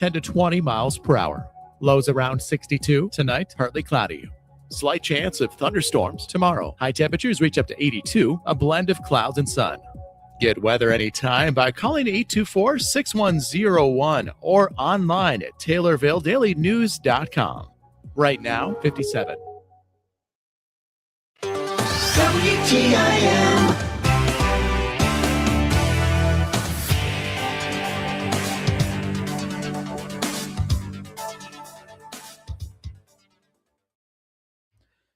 10 to 20 miles per hour. Lows around 62 tonight, partly cloudy. Slight chance of thunderstorms tomorrow. High temperatures reach up to 82, a blend of clouds and sun. Get weather anytime by calling 824-6101 or online at TaylorvilleDailyNews.com. Right now, 57. WTIM.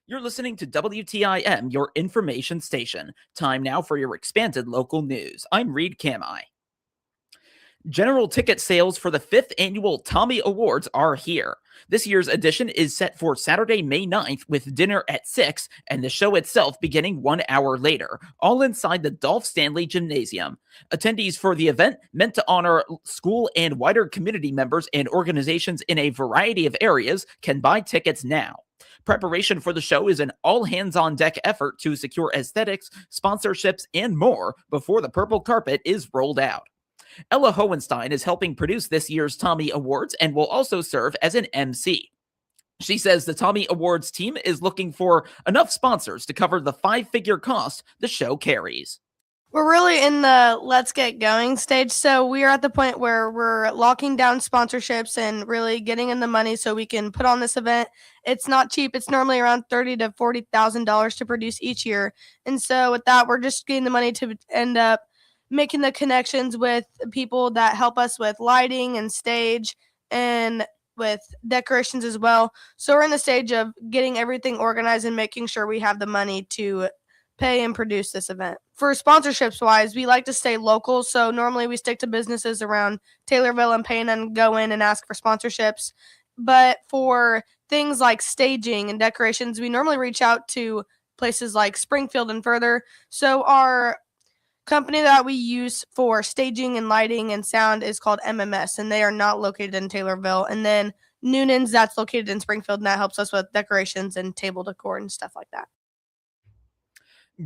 You're listening to WTIM, your information station. Time now for your expanded local news. I'm Reed Kamai. General ticket sales for the 5th annual Tommy Awards are here. This year's edition is set for Saturday, May 9th with dinner at 6 and the show itself beginning 1 hour later, all inside the Dolph Stanley Gymnasium. Attendees for the event, meant to honor school and wider community members and organizations in a variety of areas, can buy tickets now. Preparation for the show is an all-hands-on-deck effort to secure aesthetics, sponsorships, and more before the purple carpet is rolled out. Ella Hohenstein is helping produce this year's Tommy Awards and will also serve as an MC. She says the Tommy Awards team is looking for enough sponsors to cover the 5-figure cost the show carries. We're really in the let's get going stage, so we are at the point where we're locking down sponsorships and really getting in the money so we can put on this event. It's not cheap. It's normally around $30,000 to $40,000 to produce each year, and so with that, we're just getting the money to end up making the connections with people that help us with lighting and stage and with decorations as well. So we're in the stage of getting everything organized and making sure we have the money to pay and produce this event. For sponsorships wise, we like to stay local. So normally we stick to businesses around Taylorville and Payne and go in and ask for sponsorships. But for things like staging and decorations, we normally reach out to places like Springfield and further. So our company that we use for staging and lighting and sound is called MMS, and they are not located in Taylorville. And then Noonan's, that's located in Springfield, and that helps us with decorations and table decor and stuff like that.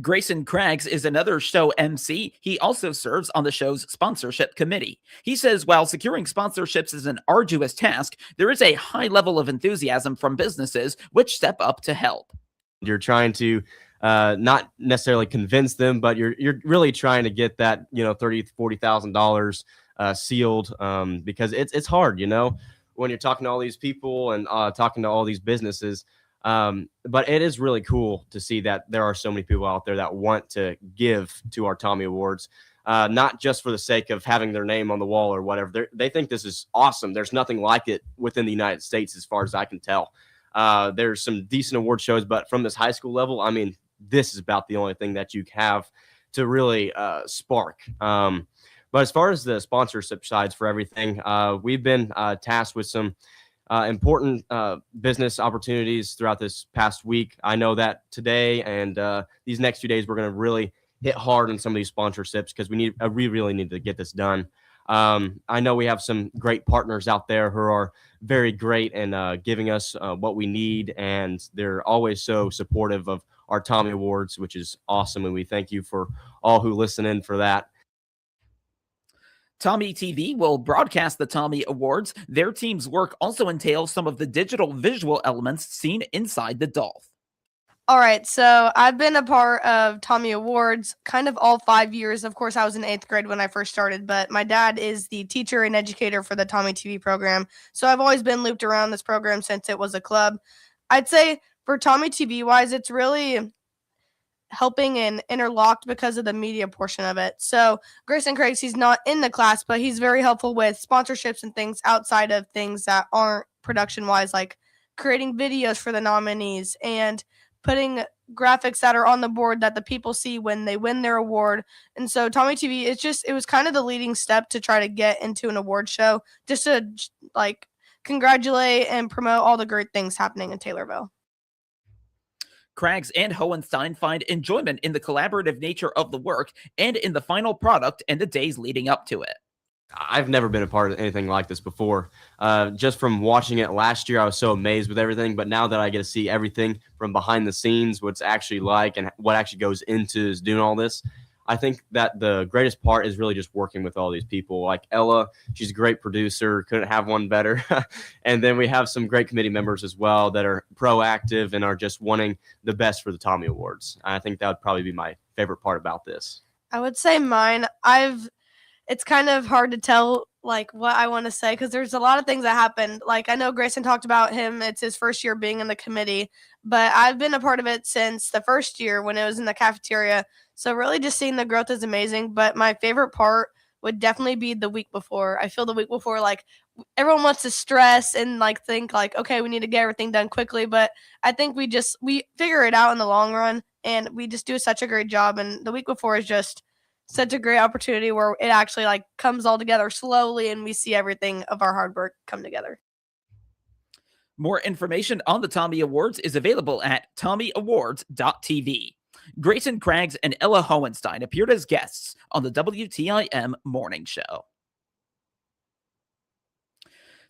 Grayson Craggs is another show MC. He also serves on the show's sponsorship committee. He says while securing sponsorships is an arduous task, there is a high level of enthusiasm from businesses which step up to help. You're trying to not necessarily convince them, but you're really trying to get that, $30,000 to $40,000 sealed, because it's hard, when you're talking to all these people and talking to all these businesses. But it is really cool to see that there are so many people out there that want to give to our Tommy Awards, not just for the sake of having their name on the wall or whatever. They think this is awesome. There's nothing like it within the United States, as far as I can tell. There's some decent award shows, but from this high school level, I mean, this is about the only thing that you have to really spark. But as far as the sponsorship sides for everything, we've been tasked with some important business opportunities throughout this past week. I know that today and these next few days, we're going to really hit hard on some of these sponsorships because we really need to get this done. I know we have some great partners out there who are very great and giving us what we need, and they're always so supportive of our Tommy Awards, which is awesome, and we thank you for all who listen in for that. Tommy TV will broadcast the Tommy Awards. Their team's work also entails some of the digital visual elements seen inside the Dolph. All right, so I've been a part of Tommy Awards kind of all 5 years. Of course, I was in 8th grade when I first started, but my dad is the teacher and educator for the Tommy TV program. So I've always been looped around this program since it was a club. I'd say for Tommy TV wise, it's really helping and interlocked because of the media portion of it. So Grayson Craigs, he's not in the class, but he's very helpful with sponsorships and things outside of things that aren't production wise, like creating videos for the nominees and putting graphics that are on the board that the people see when they win their award. And so Tommy TV, it was kind of the leading step to try to get into an award show, just to like congratulate and promote all the great things happening in Taylorville. Craggs and Hohenstein find enjoyment in the collaborative nature of the work and in the final product and the days leading up to it. I've never been a part of anything like this before. Just from watching it last year, I was so amazed with everything. But now that I get to see everything from behind the scenes, what it's actually like and what actually goes into doing all this, I think that the greatest part is really just working with all these people. Like Ella, she's a great producer, couldn't have one better. And then we have some great committee members as well that are proactive and are just wanting the best for the Tommy Awards. I think that would probably be my favorite part about this. I would say mine. It's kind of hard to tell like what I want to say because there's a lot of things that happened. Like I know Grayson talked about him. It's his first year being in the committee, but I've been a part of it since the first year when it was in the cafeteria. So really just seeing the growth is amazing. But my favorite part would definitely be the week before. I feel the week before, like everyone wants to stress and like think like, okay, we need to get everything done quickly. But I think we figure it out in the long run and we just do such a great job. And the week before is just such a great opportunity where it actually like comes all together slowly and we see everything of our hard work come together. More information on the Tommy Awards is available at tommyawards.tv. Grayson Craggs and Ella Hohenstein appeared as guests on the WTIM morning show.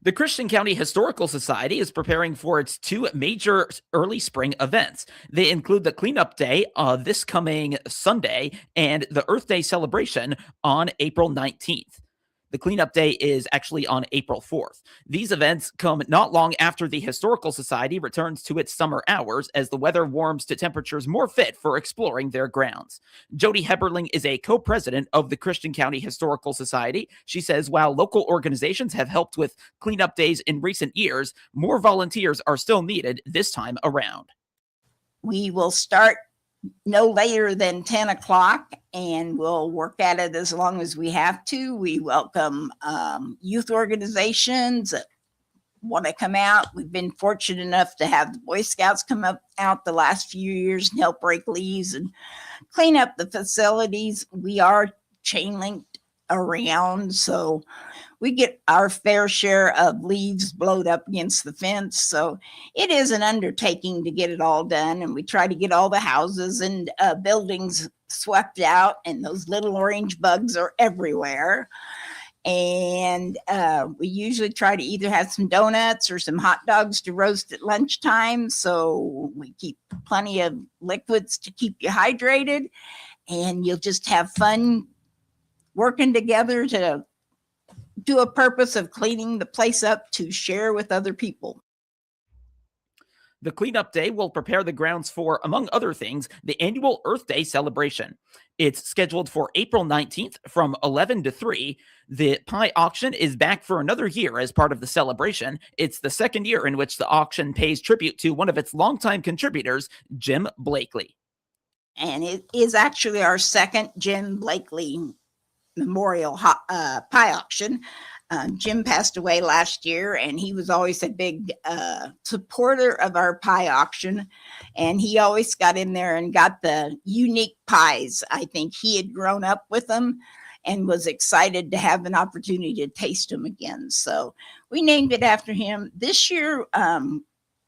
The Christian County Historical Society is preparing for its two major early spring events. They include the Cleanup Day this coming Sunday and the Earth Day celebration on April 19th. The Cleanup Day is actually on April 4th. These events come not long after the Historical Society returns to its summer hours as the weather warms to temperatures more fit for exploring their grounds. Jody Heberling is a co-president of the Christian County Historical Society. She says while local organizations have helped with cleanup days in recent years, more volunteers are still needed this time around. We will start no later than 10 o'clock and we'll work at it as long as we have to. We welcome youth organizations that want to come out. We've been fortunate enough to have the Boy Scouts come out the last few years and help break leaves and clean up the facilities. We are chain linked around, so we get our fair share of leaves blowed up against the fence. So it is an undertaking to get it all done. And we try to get all the houses and buildings swept out, and those little orange bugs are everywhere. And we usually try to either have some donuts or some hot dogs to roast at lunchtime. So we keep plenty of liquids to keep you hydrated, and you'll just have fun working together to do a purpose of cleaning the place up to share with other people. The Cleanup Day will prepare the grounds for, among other things, the annual Earth Day celebration. It's scheduled for April 19th from 11 to 3. The pie auction is back for another year as part of the celebration. It's the second year in which the auction pays tribute to one of its longtime contributors, Jim Blakely. And it is actually our second Jim Blakely Memorial pie auction. Jim passed away last year, and he was always a big supporter of our pie auction, and he always got in there and got the unique pies. I think he had grown up with them and was excited to have an opportunity to taste them again. So we named it after him. This year,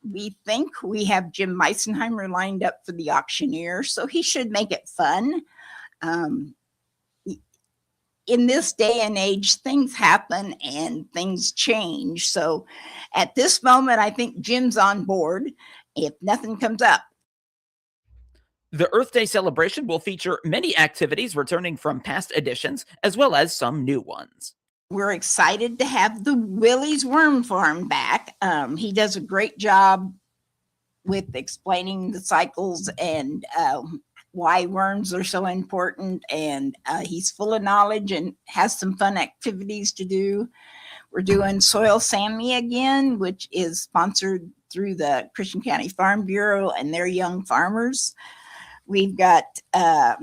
we think we have Jim Meisenheimer lined up for the auctioneer, so he should make it fun. In this day and age, things happen and things change. So at this moment, I think Jim's on board if nothing comes up. The Earth Day celebration will feature many activities returning from past editions, as well as some new ones. We're excited to have the Willie's Worm Farm back. He does a great job with explaining the cycles and why worms are so important, and he's full of knowledge and has some fun activities to do. We're doing Soil Sammy again, which is sponsored through the Christian County Farm Bureau and their young farmers. We've got I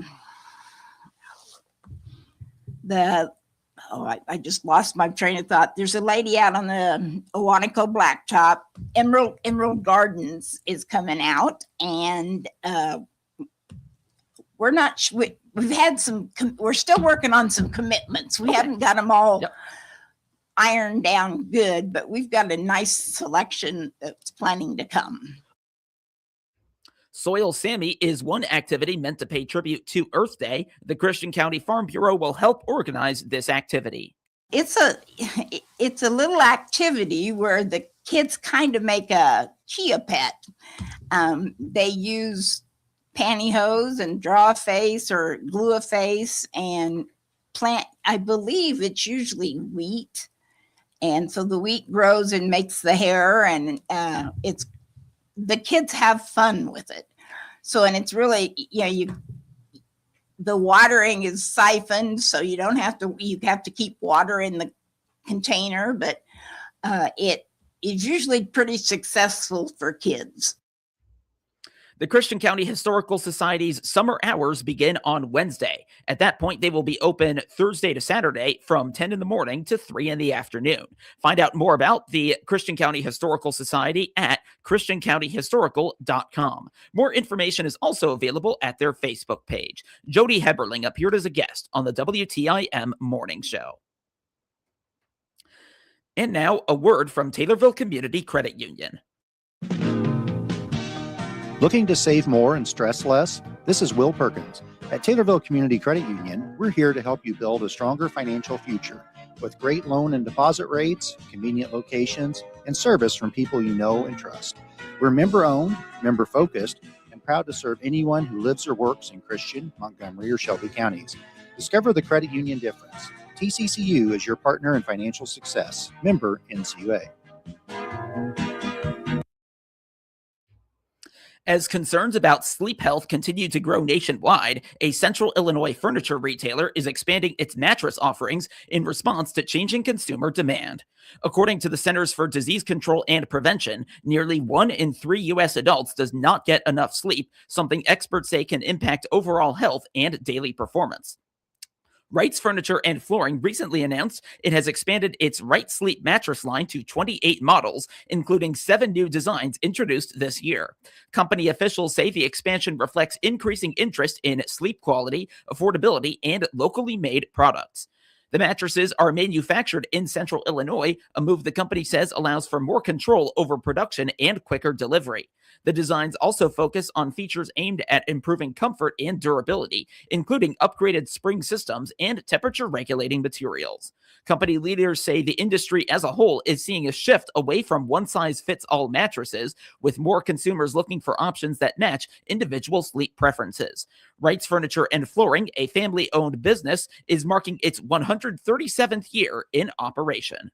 just lost my train of thought. There's a lady out on the Owanico Blacktop. Emerald Gardens is coming out, and we're still working on some commitments. We haven't got them all ironed down good, but we've got a nice selection that's planning to come. Soil Sammy is one activity meant to pay tribute to Earth Day. The Christian County Farm Bureau will help organize this activity. It's a little activity where the kids kind of make a chia pet. They use pantyhose and draw a face or glue a face and plant. I believe it's usually wheat. And so the wheat grows and makes the hair, and the kids have fun with it. So, and it's really, the watering is siphoned, so you have to keep water in the container, but it is usually pretty successful for kids. The Christian County Historical Society's summer hours begin on Wednesday. At that point, they will be open Thursday to Saturday from 10 in the morning to 3 in the afternoon. Find out more about the Christian County Historical Society at christiancountyhistorical.com. More information is also available at their Facebook page. Jody Heberling appeared as a guest on the WTIM Morning Show. And now, a word from Taylorville Community Credit Union. Looking to save more and stress less? This is Will Perkins. At Taylorville Community Credit Union, we're here to help you build a stronger financial future with great loan and deposit rates, convenient locations, and service from people you know and trust. We're member-owned, member-focused, and proud to serve anyone who lives or works in Christian, Montgomery, or Shelby counties. Discover the credit union difference. TCCU is your partner in financial success. Member NCUA. As concerns about sleep health continue to grow nationwide, a Central Illinois furniture retailer is expanding its mattress offerings in response to changing consumer demand. According to the Centers for Disease Control and Prevention, nearly 1 in 3 U.S. adults does not get enough sleep, something experts say can impact overall health and daily performance. Wright's Furniture and Flooring recently announced it has expanded its Wright Sleep mattress line to 28 models, including 7 new designs introduced this year. Company officials say the expansion reflects increasing interest in sleep quality, affordability, and locally made products. The mattresses are manufactured in Central Illinois, a move the company says allows for more control over production and quicker delivery. The designs also focus on features aimed at improving comfort and durability, including upgraded spring systems and temperature-regulating materials. Company leaders say the industry as a whole is seeing a shift away from one-size-fits-all mattresses, with more consumers looking for options that match individual sleep preferences. Wright's Furniture and Flooring, a family-owned business, is marking its 137th year in operation.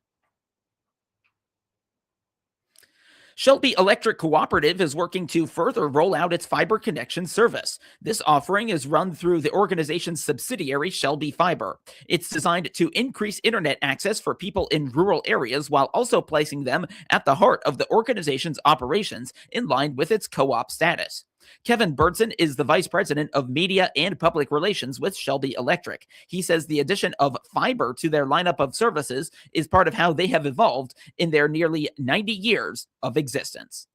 Shelby Electric Cooperative is working to further roll out its fiber connection service. This offering is run through the organization's subsidiary, Shelby Fiber. It's designed to increase internet access for people in rural areas while also placing them at the heart of the organization's operations in line with its co-op status. Kevin Birdson is the Vice President of Media and Public Relations with Shelby Electric. He says the addition of fiber to their lineup of services is part of how they have evolved in their nearly 90 years of existence.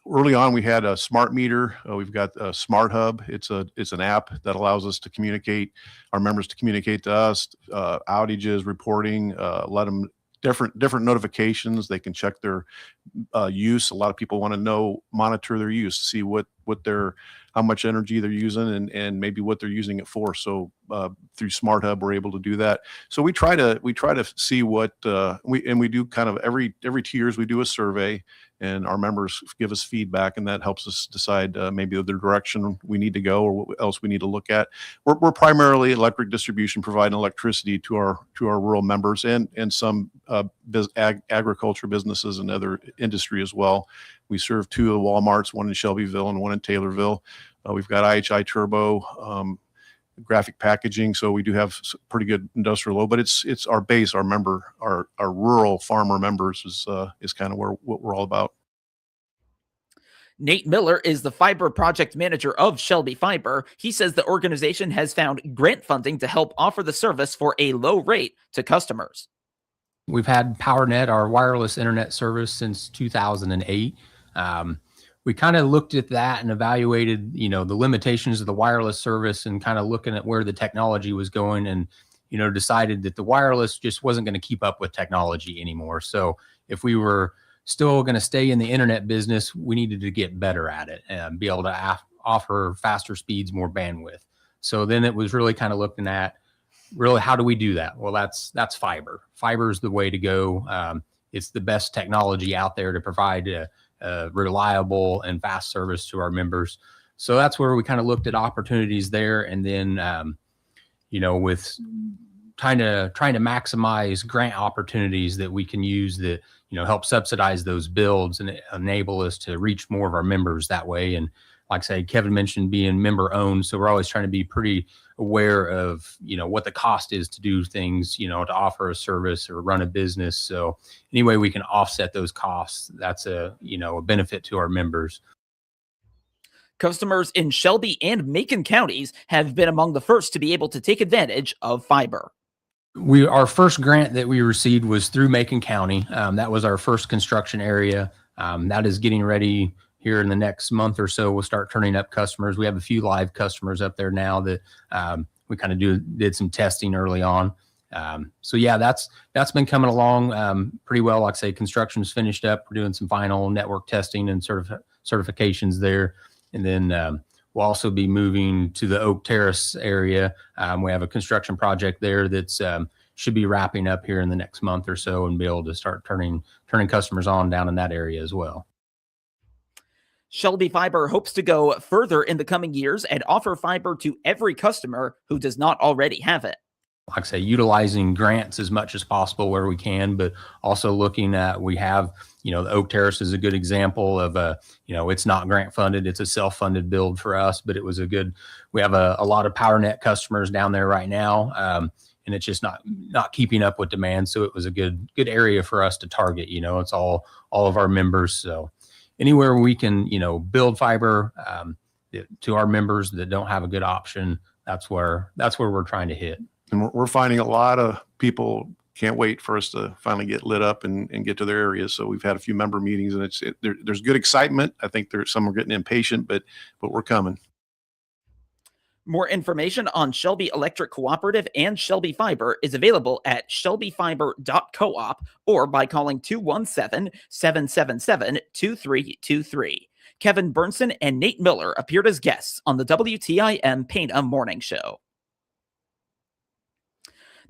Early on, we had a smart meter. We've got a smart hub. It's an app that allows us to communicate, our members to communicate to us, outages, reporting, let them different notifications. They can check their use. A lot of people want to monitor their use, see how much energy they're using and maybe what they're using it for. So through Smart Hub, we're able to do that. So we try to see what we do kind of every 2 years we do a survey, and our members give us feedback, and that helps us decide maybe the direction we need to go or what else we need to look at. We're primarily electric distribution, providing electricity to our rural members and some agriculture businesses and other industry as well. We serve 2 of the Walmarts, one in Shelbyville and one in Taylorville. We've got IHI Turbo, graphic packaging, so we do have pretty good industrial load. But it's our base, our rural farmer members is kind of what we're all about. Nate Miller is the fiber project manager of Shelby Fiber. He says the organization has found grant funding to help offer the service for a low rate to customers. We've had PowerNet, our wireless internet service, since 2008. We kind of looked at that and evaluated, the limitations of the wireless service and kind of looking at where the technology was going, and, decided that the wireless just wasn't going to keep up with technology anymore. So if we were still going to stay in the internet business, we needed to get better at it and be able to offer faster speeds, more bandwidth. So then it was really kind of looking at, really, how do we do that? Well, that's fiber. Fiber is the way to go. It's the best technology out there to provide a reliable and fast service to our members. So that's where we kind of looked at opportunities there. And then, with trying to maximize grant opportunities that we can use that, help subsidize those builds and enable us to reach more of our members that way. And like I say, Kevin mentioned being member owned. So we're always trying to be pretty aware of, what the cost is to do things, to offer a service or run a business. So any way we can offset those costs, that's a benefit to our members. Customers in Shelby and Macon counties have been among the first to be able to take advantage of fiber. Our first grant that we received was through Macon County. That was our first construction area. That is getting ready here in the next month or so. We'll start turning up customers. We have a few live customers up there now that we kind of did some testing early on. So yeah, that's been coming along pretty well. Like I say, construction's finished up. We're doing some final network testing and certifications there. And then we'll also be moving to the Oak Terrace area. We have a construction project there that's should be wrapping up here in the next month or so, and be able to start turning customers on down in that area as well. Shelby Fiber hopes to go further in the coming years and offer fiber to every customer who does not already have it. Like I say, utilizing grants as much as possible where we can, but also looking at, we have, the Oak Terrace is a good example of it's not grant funded. It's a self-funded build for us, but we have a lot of PowerNet customers down there right now. And it's just not keeping up with demand. So it was a good area for us to target. It's all of our members. So anywhere we can, build fiber to our members that don't have a good option, that's where we're trying to hit. And we're finding a lot of people can't wait for us to finally get lit up and get to their areas. So we've had a few member meetings, and there's good excitement. I think some are getting impatient, but we're coming. More information on Shelby Electric Cooperative and Shelby Fiber is available at shelbyfiber.coop or by calling 217-777-2323. Kevin Burnson and Nate Miller appeared as guests on the WTIM Pana Morning Show.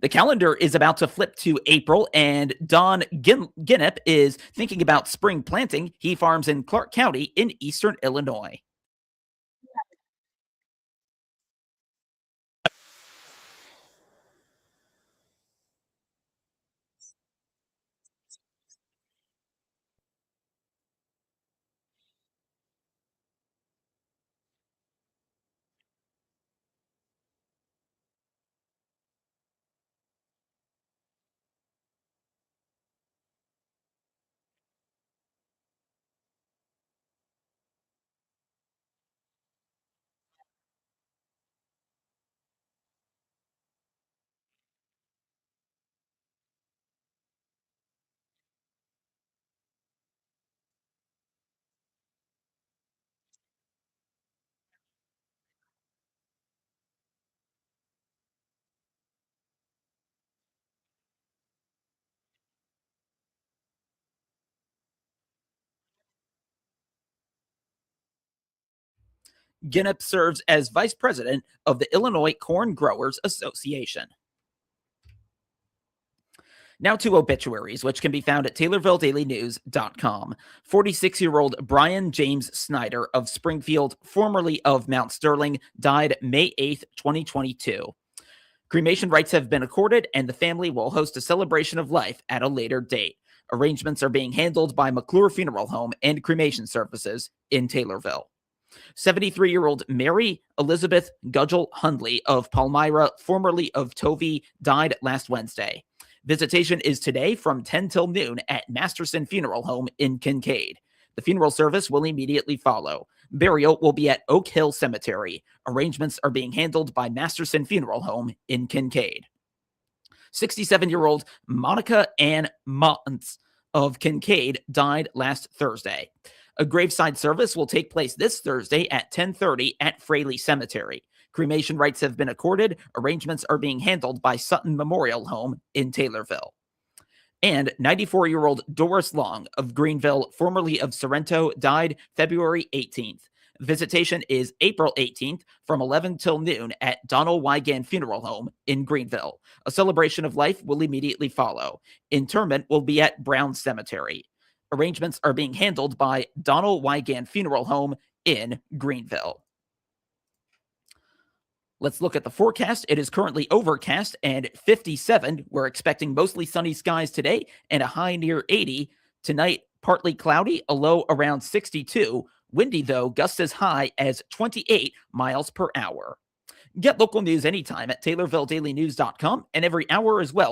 The calendar is about to flip to April, and Don Ginnep is thinking about spring planting. He farms in Clark County in eastern Illinois. Ginnep serves as vice president of the Illinois Corn Growers Association. Now to obituaries, which can be found at TaylorvilleDailyNews.com. 46-year-old Brian James Snyder of Springfield, formerly of Mount Sterling, died May 8th, 2022. Cremation rights have been accorded, and the family will host a celebration of life at a later date. Arrangements are being handled by McClure Funeral Home and Cremation Services in Taylorville. 73-year-old Mary Elizabeth Gudgel Hundley of Palmyra, formerly of Tovey, died last Wednesday. Visitation is today from 10 till noon at Masterson Funeral Home in Kincaid. The funeral service will immediately follow. Burial will be at Oak Hill Cemetery. Arrangements are being handled by Masterson Funeral Home in Kincaid. 67-year-old Monica Ann Montz of Kincaid died last Thursday. A graveside service will take place this Thursday at 10:30 at Fraley Cemetery. Cremation rights have been accorded. Arrangements are being handled by Sutton Memorial Home in Taylorville. And 94-year-old Doris Long of Greenville, formerly of Sorrento, died February 18th. Visitation is April 18th from 11 till noon at Donald Wigan Funeral Home in Greenville. A celebration of life will immediately follow. Interment will be at Brown Cemetery. Arrangements are being handled by Donald Wigan Funeral Home in Greenville. Let's look at the forecast. It is currently overcast and 57. We're expecting mostly sunny skies today and a high near 80. Tonight, partly cloudy, a low around 62. Windy, though, gusts as high as 28 miles per hour. Get local news anytime at TaylorvilleDailyNews.com and every hour as well